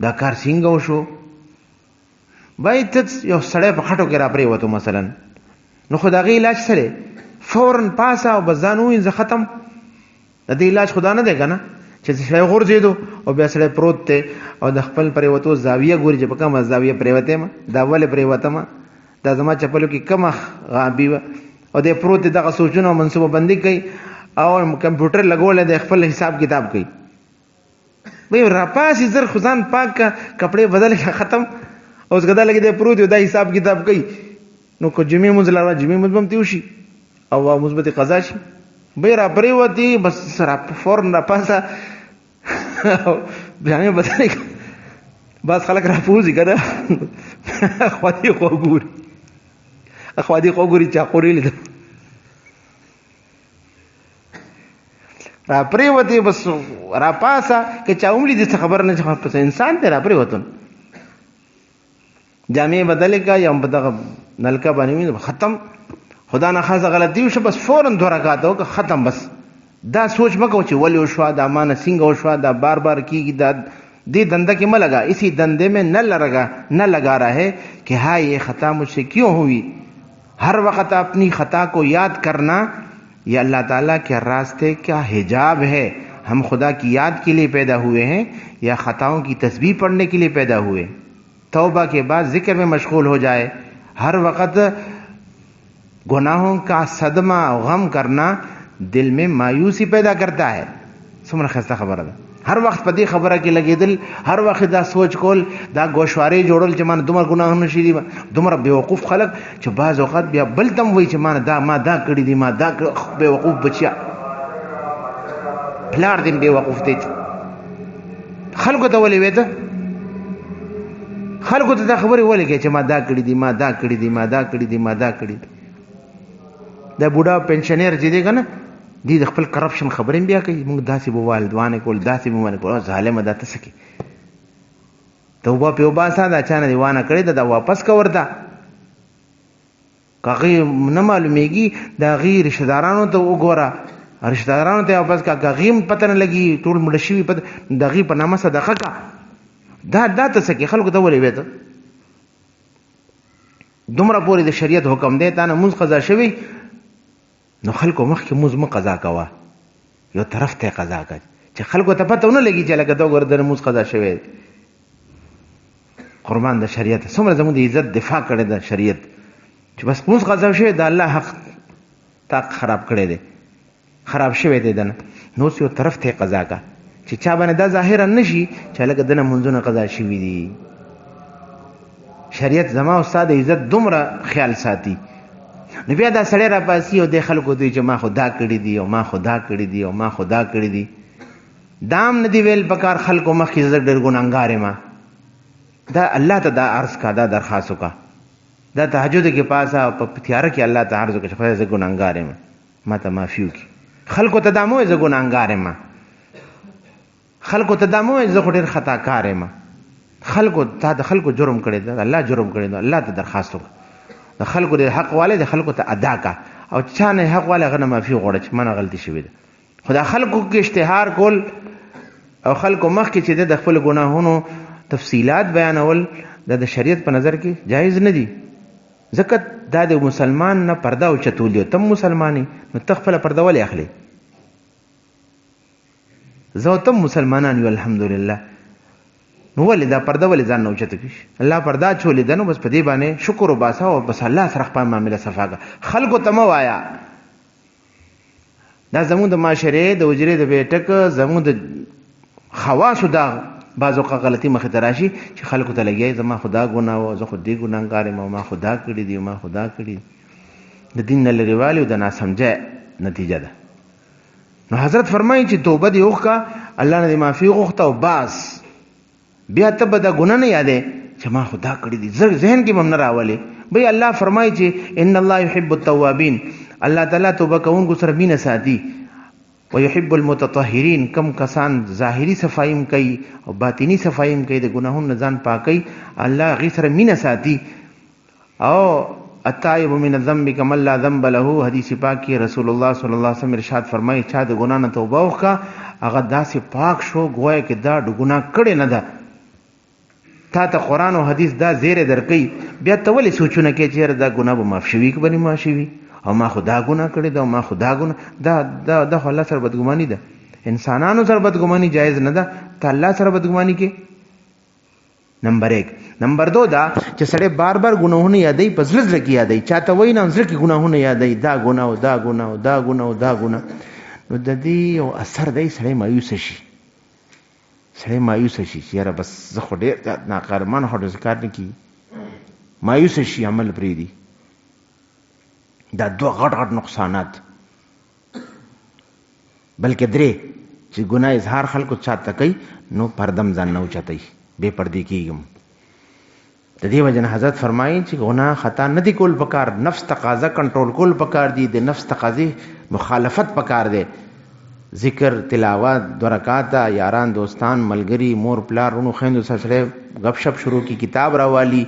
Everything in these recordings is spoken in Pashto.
دا کار څنګه وشو؟ بای ته یو سړی په خټو کې را پرېوتو مثلا، نو خو د هغې علاج سره فوراً پاسه او بس ځان ووینځه ختم. د دې علاج خدا نه دی که نه چې سړی غورځېدو او بیا سړی پروت دی او د خپل پرېوتو زاویه ګوري چې په کومه زاویه پرېوتی یم، دا ولې پرېوتم، دا زما چپلو کې کومه غابي وه، او دی پروت دی دغه سوچونه او منصوبه بندي کوي او کمپیوټر لګولی دی خپل حساب کتاب کوي. بھئی راپاسې زر خو ځان پاک کا، کپڑے بدل کا ختم، اوس که دا لګې دی پروت دی دا حساب کتاب کوي، نو که جمعې مونځ لاره جمعې مونځ به هم تېو شي او مثبت قضا شي. بھئی را پرېوتې بس فوراً راپاسه جامې بدلې کړه. بعض خلک راپوځي که نه خوا دې خوا ګوري، خوا دې خوا ګوري چا قورې لیده را پرېوتې بس راپاسه که چا هم لیدي څه خبر نه چې پس انسان دی را پرېوتون. جامې بدلې کړه یا په دغه نلکه باندې وینځه ختم. خدا نه خاصه غلطي وشوه بس فوراً 2 رکعاته وکړه ختم. بس دا سوچ مه کوه چې ولې وشوه، دا مانه څنګه وشوه، دا بار بار کیږي، دا دې دندہ کې مه لگا، اسی دندے میں نہ لگا رہے کہ ہاں یہ خطا مجھ سے کیوں ہوئی. ہر وقت اپنی خطا کو یاد کرنا یہ اللہ تعالیٰ کے راستے کا حجاب ہے. ہم خدا کی یاد کے لیے پیدا ہوئے ہیں یا خطاؤں کی تسبیح پڑھنے کے لیے پیدا ہوئے؟ توبہ کے بعد ذکر میں مشغول ہو جائے. ہر وقت گناہوں کا صدمہ غم کرنا دل میں مایوسی پیدا کرتا ہے. څومره ښایسته خبره ده. هر وخت په دې خبره کې لګېدل، هر وخت دا سوچ کول، دا ګوشوارې جوړول چې مانه دومره ګناهونه شي دي، دومره بېوقوف خلک چې بعض اوقات بیا بل ته هم وایي چې ما دا کړي دي، ما دا بېوقوف بچیا پلار دې بېوقوف دی. خلکو ته ولې وایې ته؟ خلکو ته دا خبرې ولې کوې چې ما دا کړي دي، ما دا کړي دي، ما دا کړي دي، ما دا کړي دي. دا بوډا پنشنیر چې دی که نه، دی د خپل کرپشن خبرې بیا کوي، موږ داسې به والدوانې کول، داسې به وانې کول. ظالمه دا ته څه کوې؟ توبه پې وباسه، دا چا نه دې وانه کړې ده، دا واپس که ورته. که هغې نه معلومېږي د هغې رشته دارانو ته وګوره، رشته دارانو ته واپس که هغې هم پته نه لګي، ټول مړه شوي پته، د هغې په نامه صدقه که. دا ته څه کوې؟ خلکو ته ولې وایې ته؟ دومره پورې د شریعت حکم دی، تا نه مونځ قضا شوی، نو خلکو مخکې مونځ مه قضا کوه، یو طرف ته یې قضا کوه چې خلکو ته پته ونه لګي چې لکه ته وګوره د مونځ قضا شوی. قربان د شریعت څومره زموږ د عزت دفاع کړې ده شریعت، چې بس مونځ قضا شوی د الله حق تا خراب کړی دی، خراب شوی دی دنه، نو اوس یو طرف ته یې قضا کوه چې چا باندې دا ظاهره نه شي چې لکه دنه مونځونه قضا شوي دي. شریعت زما او ستا د عزت دومره خیال ساتي. نو بیا دا سړی راپاسي او د خلکو دوی چې ما خو دا کړي دي او ما خو دا کړي دي او ما خو دا کړي دي. دا هم نه دي ویل پکار خلکو مخکې زه ډېر ګناهګار یم. دا الله ته دا عرض کا، دا درخواست وکړه، دا تهجد کې پاسه په تیاره کې الله ته عرض وکړه چې خدای زه ګناهګار یم، ما ته معافي وکړي. خلکو ته دا مه وایه زه ګناهګار یم، خلکو ته دا مه وایه زه خو ډېر خطاکار یم. خلکو تا د خلکو جرم کړی دی، الله جرم کړی دی، الله ته درخواست وکړه، د خلکو د حق والی د خلکو ته ادا کا، او چا نه حق والی هغه نه معافي وغواړه چې ما نه غلطي شوې ده. خو دا خلکو کې اشتهار کول او خلکو مخکې چې د خپل ګناهونو تفصیلات بیانول دا د شریعت په نظر کې جایز نه دي. ځکه دا د مسلمان نه پرده اوچتول دي. تم مسلمانی نو ته خپله پرده ولې اخلې؟ زه او تم مسلمانان یو الحمدلله، نو ولې دا پرده ولې ځان نه اوچته کړي؟ الله پرده اچولې ده، نو بس په دې باندې شکر وباسه او بس الله سره خپل معامله صفا کړه. خلکو ته مه وایه. دا زموږ د معاشرې د حجرې د بیټک زموږ د خواصو دا بعض اوقات غلطي مخې ته راشي چې خلکو ته لګیایي زما خو دا ګناه وه، زه خو دې ګناهګار یم، ما خو دا کړي دي، ما خو دا کړي. د دین نه لرېوالي او د ناسمجۍ نتیجه ده. نو حضرت فرمایي چې توبه دې وکړه، الله نه دې معافي وغوښته او باس بیا ته به دا ګناه نه یادې چې ما خو دا کړي دي، ذهن کې به هم نه راولې. بھئی الله فرمایي چې ان الله یحب التوابین، الله تعالی توبه کوونکو سره مینه ساتي. ويحب المتطهرین، کم کسان ظاهری صفایم کوي او باطنی صفایم کوي، د ګناهونو نه ځان پاکوي، الله هغې سره مینه ساتي. او التائب من الذنب کمن لا ذنب له، حدیث پاک کې رسول الله صلی الله علیه وسلم ارشاد فرمایي چا د ګناه نه توبه وکړه هغه داسې پاک شو گویا کې دا د ګناه کړې نه ده. تا ته قرآن او حدیث دا زیره درکې بیا ته ولې سوچونه کې چې دا ګناه به معاف شوي که به نه معاف شوي او ما خو دا ګناه کړې ده او ما خو دا ګناه دا خو الله سره بدګماني ده. انسانانو سره بدګماني جایز نه ده، ته الله سره بدګماني کې. نمبر 1. نمبر 2 دا چې سړی بار بار ګناهونه یادوي، په زړه زړه کې یادوي، چاته وایي نه زړه کې ګناهونه یادوي، دا ګناه او دا ګناه او دا ګناه او دا ګناه، نو د دې یو اثر دی سړی مایوسه شي. سړی مایوسه شي چې یاره بس زه خو ډېر ناکارمان خو داسې کار نه کېږي، مایوسه شي، عمل پرېږدي. دا 2 غټ غټ نقصانات. بلکې 3 چې ګناه اظهار خلکو چاته کوي نو پردم ځان نه اوچتوي، بے پردې کېږم. د دې وجه نه حضرت فرمایي چې ګناه خطا نه دي کول پکار، نفس تقاضا کنټرول کول پکار دي، د نفس تقاضې مخالفت پکار دی. ذکر، تلاوت، 2 رکعاته، یاران دوستان، ملګري، مور پلار، ورونو خویندو سره سړی غپ شپ شروع کی، کتاب راوالي،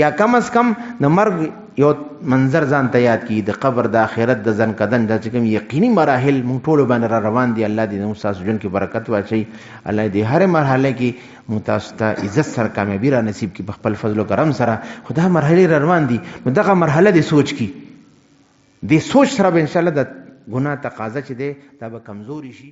یا کم از کم د مرګ یو منظر ځان ته یاد کی، د قبر، د آخرت، د ځن کدن، دا چې کوم یقیني مراحل مونږ ټولو باندې را روان دي. الله دې موږ تاسو ژوند کې برکت واچوي. الله دې هر مرحله کې موږ تاسو ته عزت سره کامیابي را نصیب کړي په خپل فضل او کرم سره. خو دا مرحلې را روان دي، نو دغه مرحله دې سوچ کی، دې سوچ سره به انشاءالله د ګناه تقاضا چې دی دا به کمزوري شي.